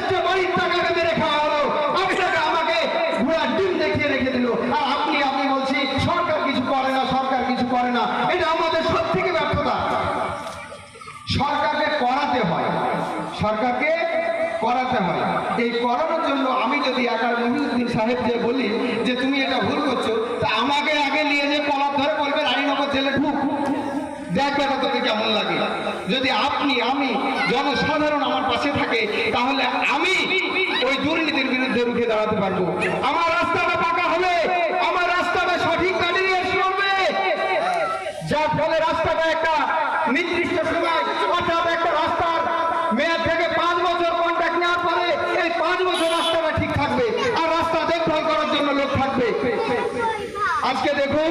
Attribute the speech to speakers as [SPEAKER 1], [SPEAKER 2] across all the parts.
[SPEAKER 1] দেশে বাড়ির টাকাকে মেরে খাওয়া হলো, আপনাকে আমাকে ঘোড়ার ডিম দেখিয়ে রেখে দিল, আর আপনি বলছি সরকার কিছু করে না, সরকার কিছু করে না। এটা আমাদের সব থেকে ব্যর্থতা। সরকারকে করাতে হয়, সরকারকে করাতে হয়। এই করানোর জন্য আমি যদি একার মহিউদ্দিন সাহেবকে বলি যে তুমি এটা ভুল করছো, তা আমাকে আগে নিয়ে যে কলার ধরে বলবে রানীনগর জেলে ঢুক, দেখ বেটা তোকে কেমন লাগে। যদি আপনি আমি জনসাধারণ আমার পাশে থাকে, তাহলে আমি ওই দুর্নীতির বিরুদ্ধে রুখে দাঁড়াতে পারবো। আমার রাস্তাটা পাকা হবে, আমার রাস্তাটা সঠিক গাড়ি নিয়ে চলবে, যার ফলে রাস্তাটা একটা নির্দিষ্ট সময়, অর্থাৎ একটা রাস্তার মেয়াদ থেকে 5 বছর কন্ট্রাক্ট নেওয়ার পরে এই 5 বছর রাস্তাটা ঠিক থাকবে, আর রাস্তা দেখভাল করার জন্য লোক থাকবে। আজকে দেখুন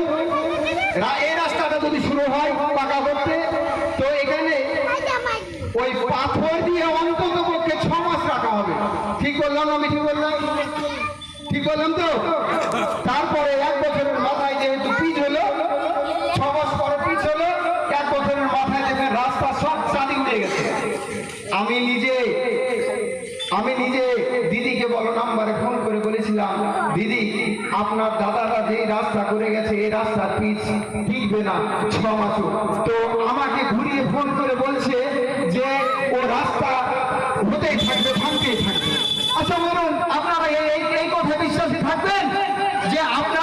[SPEAKER 1] এই রাস্তাটা যদি শুরু হয় পাকা করতে, তো এখানে ওই পাথর দিয়ে অন্তত পক্ষে 6 মাস রাখা হবে। ঠিক বললাম? আমি ঠিক বললাম? ঠিক বললাম তো? তারপরে 1 বছরের মাথায় যেহেতু পিচ হলো, 6 মাস পরে পিচ হলো, 1 বছরের মাথায় দেখেন রাস্তা সব চাঁদি উঠে গেছে। আমি নিজে দিদিকে বলো নাম্বারে ফোন করে বলেছিলাম, দিদি আপনার দাদারা যেই রাস্তা করে গেছে এই রাস্তার পিচ টিকবে না 6 মাসও। তো আমাকে ঘুরিয়ে ফোন করে বলছে যে ও রাস্তা হতেই থাকবে, ভাঙতেই থাকবে। আচ্ছা বলুন, আপনারা এই কথা বিশ্বাসী থাকবেন যে আপনার